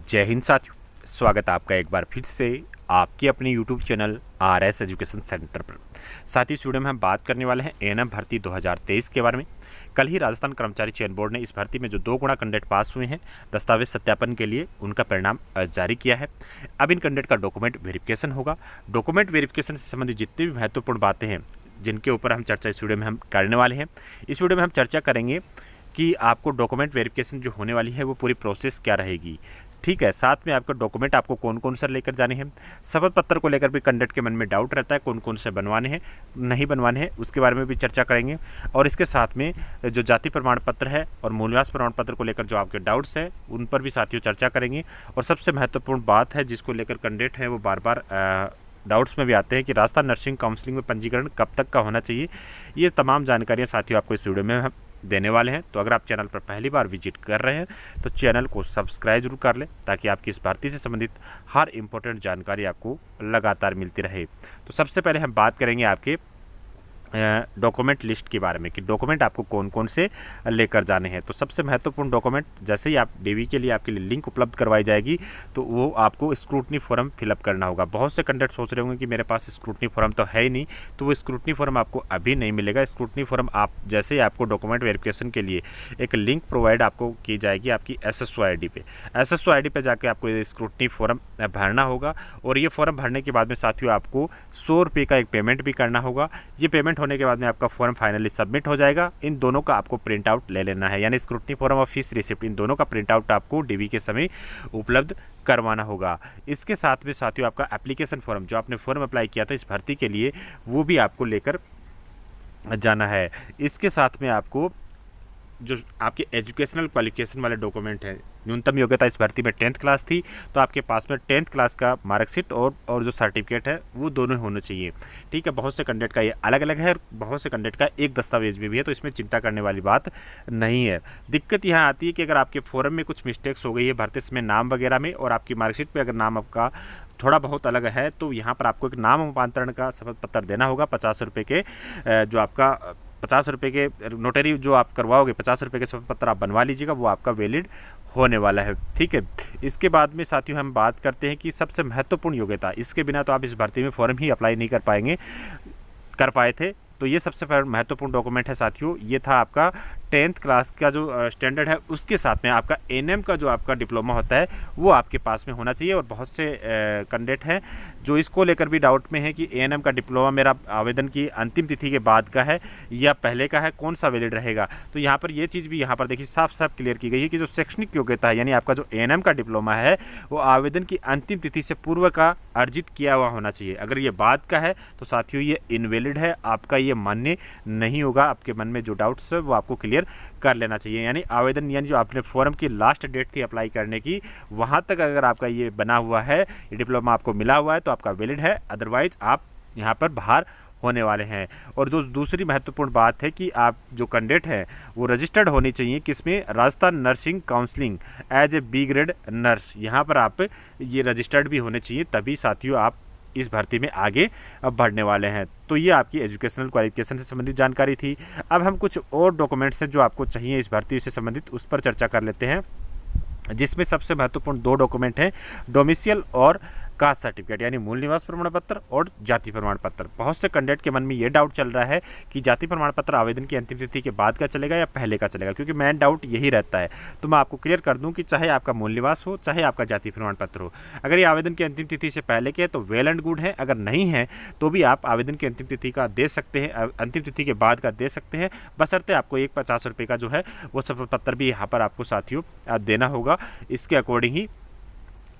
जय हिंद साथियों, स्वागत है आपका एक बार फिर से आपके अपने YouTube channel RS education centre पर। साथ ही इस वीडियो में हम बात करने वाले हैं एएनएम भर्ती 2023 के बारे में। कल ही राजस्थान कर्मचारी चयन बोर्ड ने इस भर्ती में जो 2 गुणा कैंडिडेट पास हुए हैं दस्तावेज सत्यापन के लिए उनका परिणाम जारी किया है। अब इन कैंडिडेट का डॉक्यूमेंट वेरिफिकेशन होगा। डॉक्यूमेंट वेरिफिकेशन से संबंधित जितनी भी महत्वपूर्ण बातें हैं जिनके ऊपर हम चर्चा इस वीडियो में हम करने वाले हैं। इस वीडियो में हम चर्चा करेंगे कि आपको डॉक्यूमेंट वेरिफिकेशन जो होने वाली है वो पूरी प्रोसेस क्या रहेगी, ठीक है। साथ में आपका डॉक्यूमेंट आपको कौन कौन से लेकर जाने हैं। शपथ पत्र को लेकर भी कैंडिडेट के मन में डाउट रहता है, कौन कौन से बनवाने हैं नहीं बनवाने हैं, उसके बारे में भी चर्चा करेंगे। और इसके साथ में जो जाति प्रमाण पत्र है और मूल निवास प्रमाण पत्र को लेकर जो आपके डाउट्स हैं उन पर भी साथियों चर्चा करेंगे। और सबसे महत्वपूर्ण बात है जिसको लेकर कैंडिडेट हैं वो बार बार डाउट्स में भी आते हैं कि राजस्थान नर्सिंग काउंसलिंग में पंजीकरण कब तक का होना चाहिए। ये तमाम जानकारियाँ साथियों आपको इस वीडियो में हम देने वाले हैं। तो अगर आप चैनल पर पहली बार विजिट कर रहे हैं तो चैनल को सब्सक्राइब जरूर कर लें ताकि आपकी इस भर्ती से संबंधित हर इम्पोर्टेंट जानकारी आपको लगातार मिलती रहे। तो सबसे पहले हम बात करेंगे आपके डॉक्यूमेंट लिस्ट के बारे में कि डॉक्यूमेंट आपको कौन कौन से लेकर जाने हैं। तो सबसे महत्वपूर्ण डॉक्यूमेंट, जैसे ही आप डीवी के लिए आपके लिए लिंक उपलब्ध करवाई जाएगी तो वो आपको स्क्रूटनी फॉर्म फिलअप करना होगा। बहुत से कैंडिडेट सोच रहे होंगे कि मेरे पास स्क्रूटनी फॉर्म तो है ही नहीं, तो वो स्क्रूटनी फॉर्म आपको अभी नहीं मिलेगा। स्क्रूटनी फॉर्म आप जैसे ही आपको डॉक्यूमेंट वेरिफिकेशन के लिए एक लिंक प्रोवाइड आपको की जाएगी आपकी SSO ID पे। SSO ID पे जाके आपको ये स्क्रूटनी फॉर्म भरना होगा। और ये फॉर्म भरने के बाद में साथियों आपको 100 रुपये का एक पेमेंट भी करना होगा। ये पेमेंट होने के बाद में आपका फॉर्म फाइनली सबमिट हो जाएगा। इन दोनों का आपको प्रिंट आउट ले लेना है, यानी स्क्रूटनी फॉर्म और फीस रिसिप्ट, इन दोनों का प्रिंट आउट आपको डीवी के समय उपलब्ध करवाना होगा। इसके साथ में साथियों आपका एप्लीकेशन फॉर्म, जो आपने फॉर्म अप्लाई किया था इस भर्ती के लिए, वो भी आपको लेकर जाना है। इसके साथ में आपको जो आपके एजुकेशनल क्वालिफिकेशन वाले डॉक्यूमेंट हैं, न्यूनतम योग्यता इस भर्ती में 10th क्लास थी, तो आपके पास में 10th क्लास का मार्कशीट और जो सर्टिफिकेट है वो दोनों होने चाहिए, ठीक है। बहुत से कैंडिडेट का ये अलग अलग है और बहुत से कैंडिडेट का एक दस्तावेज में भी है, तो इसमें चिंता करने वाली बात नहीं है। दिक्कत यहाँ आती है कि अगर आपके फॉर्म में कुछ मिस्टेक्स हो गई है भर्ती में नाम वगैरह में, और आपकी मार्कशीट पर अगर नाम आपका थोड़ा बहुत अलग है, तो यहाँ पर आपको एक नाम रूपांतरण का शपथ पत्र देना होगा 50 रुपये के, जो आपका 50 रुपये के नोटरी जो आप करवाओगे, 50 रुपये के शपथ पत्र आप बनवा लीजिएगा, वो आपका वैलिड होने वाला है, ठीक है। इसके बाद में साथियों हम बात करते हैं कि सबसे महत्वपूर्ण योग्यता, इसके बिना तो आप इस भर्ती में फॉर्म ही अप्लाई नहीं कर पाए थे। तो ये सबसे महत्वपूर्ण डॉक्यूमेंट है साथियों। ये था आपका 10th क्लास का जो स्टैंडर्ड है, उसके साथ में आपका एएनएम का जो आपका डिप्लोमा होता है वो आपके पास में होना चाहिए। और बहुत से कैंडिडेट हैं जो इसको लेकर भी डाउट में है कि एएनएम का डिप्लोमा मेरा आवेदन की अंतिम तिथि के बाद का है या पहले का है, कौन सा वैलिड रहेगा। तो यहाँ पर ये चीज़ भी यहाँ पर देखिए साफ साफ क्लियर की गई है कि जो शैक्षणिक योग्यता है, यानी आपका जो एएनएम का डिप्लोमा है वो आवेदन की अंतिम तिथि से पूर्व का अर्जित किया हुआ होना चाहिए। अगर ये बाद का है तो साथियों ये इनवैलिड है, आपका ये मान्य नहीं होगा। आपके मन में जो डाउट्स है वो आपको क्लियर कर लेना चाहिए। यानी आवेदन, यानी जो आपने फॉर्म की लास्ट डेट थी अप्लाई करने की, वहां तक अगर आपका ये बना हुआ है, ये डिप्लोमा आपको मिला हुआ है, तो आपका वैलिड है, अदरवाइज आप यहां पर बाहर होने वाले हैं। और जो दूसरी महत्वपूर्ण बात है कि आप जो कैंडिडेट हैं वो रजिस्टर्ड होनी चाहिए किसमें, Rajasthan nursing counselling as A B grade nurse, यहाँ पर आप ये रजिस्टर्ड भी होने चाहिए, तभी साथियों आप इस भर्ती में आगे अब बढ़ने वाले हैं। तो ये आपकी एजुकेशनल क्वालिफिकेशन से संबंधित जानकारी थी। अब हम कुछ और डॉक्यूमेंट्स हैं जो आपको चाहिए इस भर्ती से संबंधित, उस पर चर्चा कर लेते हैं, जिसमें सबसे महत्वपूर्ण 2 डॉक्यूमेंट हैं, डोमिसियल और कास्ट सर्टिफिकेट, यानी मूल निवास प्रमाण पत्र और जाति प्रमाण पत्र। बहुत से कैंडिडेट के मन में ये डाउट चल रहा है कि जाति प्रमाण पत्र आवेदन की अंतिम तिथि के बाद का चलेगा या पहले का चलेगा, क्योंकि मेन डाउट यही रहता है। तो मैं आपको क्लियर कर दूं कि चाहे आपका मूल निवास हो, चाहे आपका जाति प्रमाण पत्र हो, अगर ये आवेदन की अंतिम तिथि से पहले के है तो वेल एंड गुड है, अगर नहीं है तो भी आप आवेदन की अंतिम तिथि का दे सकते हैं, अंतिम तिथि के बाद का दे सकते हैं, बशर्ते आपको एक 50 रुपये का जो है वो शपथ पत्र भी यहाँ पर आपको साथियों देना होगा। इसके अकॉर्डिंग ही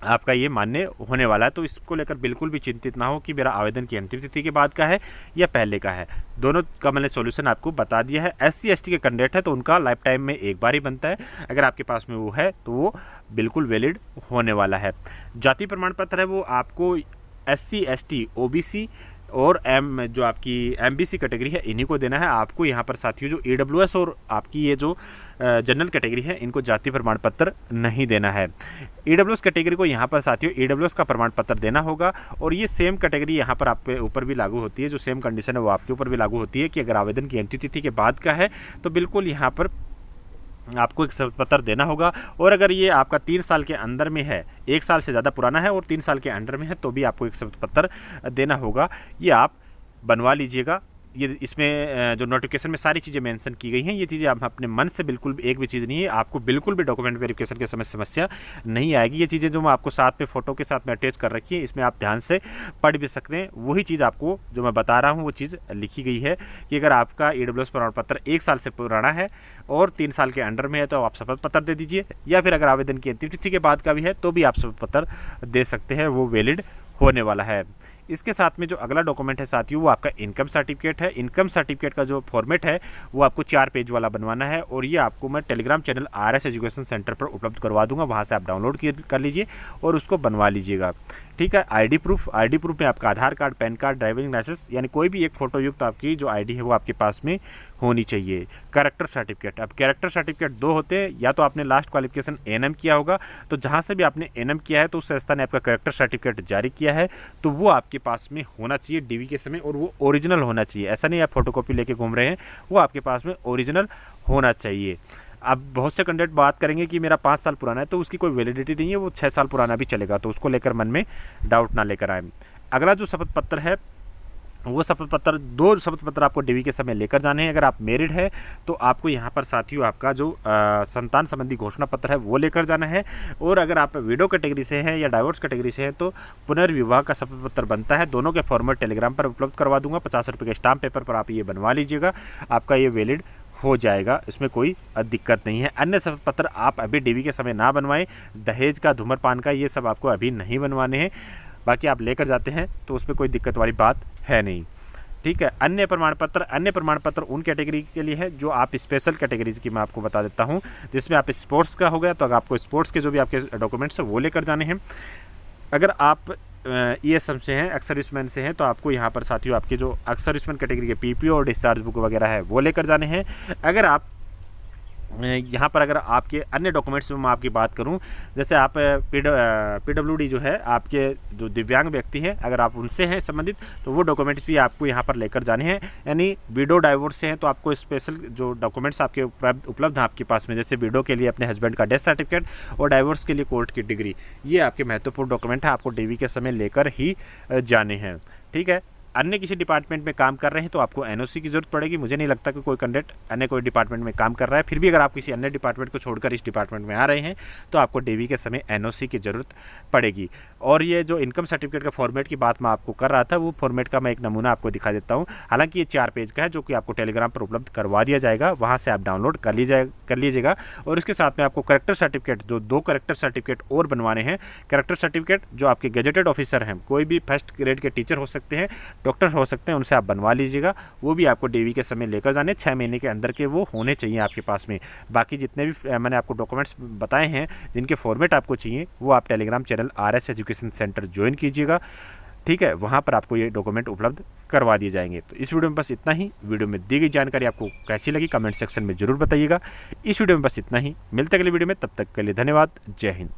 आपका ये मान्य होने वाला है। तो इसको लेकर बिल्कुल भी चिंतित ना हो कि मेरा आवेदन की अंतिम तिथि के बाद का है या पहले का है, दोनों का मैंने सॉल्यूशन आपको बता दिया है। SC/ST के कैंडिडेट है तो उनका लाइफ टाइम में एक बार ही बनता है, अगर आपके पास में वो है तो वो बिल्कुल वैलिड होने वाला है। जाति प्रमाण पत्र है वो आपको SC/ST OBC और जो आपकी MBC कैटेगरी है इन्हीं को देना है। आपको यहाँ पर साथियों जो EWS और आपकी ये जो जनरल कैटेगरी है इनको जाति प्रमाण पत्र नहीं देना है। EWS कैटेगरी को यहाँ पर साथियों EWS का प्रमाण पत्र देना होगा। और ये सेम कैटेगरी यहाँ पर आपके ऊपर भी लागू होती है, जो सेम कंडीशन है वो आपके ऊपर भी लागू होती है कि अगर आवेदन की अंतिम तिथि के बाद का है तो बिल्कुल यहाँ पर आपको एक शपथ पत्र देना होगा। और अगर ये आपका 3 साल के अंदर में है, 1 साल से ज़्यादा पुराना है और 3 साल के अंडर में है, तो भी आपको एक शपथ पत्र देना होगा। ये आप बनवा लीजिएगा। ये इसमें जो नोटिफिकेशन में सारी चीज़ें मेंशन की गई हैं, ये चीज़ें आप अपने मन से बिल्कुल भी एक भी चीज़ नहीं है, आपको बिल्कुल भी डॉक्यूमेंट वेरिफिकेशन के समय समस्या नहीं आएगी। ये चीज़ें जो मैं आपको साथ में फ़ोटो के साथ में अटैच कर रखी है, इसमें आप ध्यान से पढ़ भी सकते हैं। वही चीज़ आपको जो मैं बता रहा हूँ वो चीज़ लिखी गई है कि अगर आपका EWS प्रमाण पत्र 1 साल से पुराना है और 3 साल के अंडर में है तो आप शपथ पत्र दे दीजिए, या फिर अगर आवेदन की अंतिम तिथि के बाद का भी है तो भी आप शपथ पत्र दे सकते हैं, वो वैलिड होने वाला है। इसके साथ में जो अगला डॉक्यूमेंट है साथियों, वो आपका इनकम सर्टिफिकेट है। इनकम सर्टिफिकेट का जो फॉर्मेट है वो आपको 4 पेज वाला बनवाना है, और ये आपको मैं Telegram channel RS education centre पर उपलब्ध करवा दूंगा, वहाँ से आप डाउनलोड कर लीजिए और उसको बनवा लीजिएगा। ठीक है। आईडी प्रूफ में आपका Aadhaar card, PAN card, driving licence, यानी कोई भी एक फ़ोटो युक्त आपकी जो आईडी है वो आपके पास में होनी चाहिए। कैरेक्टर सर्टिफिकेट, अब कैरेक्टर सर्टिफिकेट 2 होते हैं, या तो आपने लास्ट क्वालिफिकेशन ANM किया होगा, तो जहाँ से भी आपने ANM किया है तो उस संस्था ने आपका कैरेक्टर सर्टिफिकेट जारी किया है, तो वो आपके पास में होना चाहिए DV के समय, और वो ओरिजिनल होना चाहिए। ऐसा नहीं आप फोटोकॉपी लेके घूम रहे हैं, वो आपके पास में ओरिजिनल होना चाहिए। अब बहुत से कैंडिडेट बात करेंगे कि मेरा 5 साल पुराना है तो उसकी कोई वैलिडिटी नहीं है, वो 6 साल पुराना भी चलेगा, तो उसको लेकर मन में डाउट ना लेकर आए। अगला जो शपथ पत्र है वो शपथ पत्र, 2 शपथ पत्र आपको DV के समय लेकर जाने हैं। अगर आप मैरिड है तो आपको यहाँ पर साथियों आपका जो संतान संबंधी घोषणा पत्र है वो लेकर जाना है, और अगर आप विडो कैटेगरी से हैं या डाइवोर्स कैटेगरी से हैं तो पुनर्विवाह का शपथ पत्र बनता है। दोनों के फॉर्मेट टेलीग्राम पर उपलब्ध करवा दूंगा, 50 रुपये के स्टाम्प पेपर पर आप ये बनवा लीजिएगा, आपका ये वैलिड हो जाएगा, इसमें कोई दिक्कत नहीं है। अन्य शपथ पत्र आप अभी DV के समय ना बनवाएं। दहेज का, धूम्रपान का, ये सब आपको अभी नहीं बनवाने हैं, बाकी आप लेकर जाते हैं तो उसमें कोई दिक्कत वाली बात है नहीं। ठीक है। अन्य प्रमाण पत्र उन कैटेगरी के लिए है जो आप स्पेशल कैटेगरीज की मैं आपको बता देता हूं, जिसमें आप स्पोर्ट्स का हो गया तो अगर आपको स्पोर्ट्स के जो भी आपके डॉक्यूमेंट्स हैं वो लेकर जाने हैं। अगर आप ESM से हैं, एक्स सर्विसमैन से हैं, तो आपको यहाँ पर साथियों आपके जो एक्स सर्विसमैन कैटेगरी के PPO और डिस्चार्ज बुक वगैरह है वो लेकर जाने हैं। अगर आप यहाँ पर अगर आपके अन्य डॉक्यूमेंट्स में मैं आपकी बात करूँ, जैसे आप PWD जो है, आपके जो दिव्यांग व्यक्ति हैं, अगर आप उनसे हैं संबंधित तो वो डॉक्यूमेंट्स भी आपको यहाँ पर लेकर जाने हैं। यानी विडो डाइवोर्स से हैं तो आपको स्पेशल जो डॉक्यूमेंट्स आपके उपलब्ध हैं आपके पास में, जैसे विडो के लिए अपने हस्बैंड का डेथ सर्टिफिकेट और डाइवोर्स के लिए कोर्ट की डिग्री, ये आपके महत्वपूर्ण डॉक्यूमेंट है, आपको DV के समय लेकर ही जाने हैं। ठीक है। अन्य किसी डिपार्टमेंट में काम कर रहे हैं तो आपको NOC की जरूरत पड़ेगी। मुझे नहीं लगता कि कोई कैंडिडेट अन्य कोई डिपार्टमेंट में काम कर रहा है, फिर भी अगर आप किसी अन्य डिपार्टमेंट को छोड़कर इस डिपार्टमेंट में आ रहे हैं तो आपको DV के समय NOC की ज़रूरत पड़ेगी। और ये जो इनकम सर्टिफिकेट का फॉर्मेट की बात मैं आपको कर रहा था, वो फॉर्मेट का मैं एक नमूना आपको दिखा देता हूँ। हालांकि ये 4 पेज का है जो कि आपको टेलीग्राम पर उपलब्ध करवा दिया जाएगा, वहाँ से आप डाउनलोड कर लीजिएगा। और इसके साथ में आपको कैरेक्टर सर्टिफिकेट, जो 2 कैरेक्टर सर्टिफिकेट और बनवाने हैं। कैरेक्टर सर्टिफिकेट जो आपके गेजेटेड ऑफिसर हैं, कोई भी फर्स्ट ग्रेड के टीचर हो सकते हैं, डॉक्टर हो सकते हैं, उनसे आप बनवा लीजिएगा, वो भी आपको DV के समय लेकर जाने, 6 महीने के अंदर के वो होने चाहिए आपके पास में। बाकी जितने भी मैंने आपको डॉक्यूमेंट्स बताए हैं जिनके फॉर्मेट आपको चाहिए, वो आप Telegram channel RS education centre join कीजिएगा। ठीक है। वहाँ पर आपको ये डॉक्यूमेंट उपलब्ध करवा दिए जाएंगे। तो इस वीडियो में बस इतना ही। वीडियो में दी गई जानकारी आपको कैसी लगी कमेंट सेक्शन में ज़रूर बताइएगा। इस वीडियो में बस इतना ही, मिलते अगले वीडियो में, तब तक के लिए धन्यवाद। जय हिंद।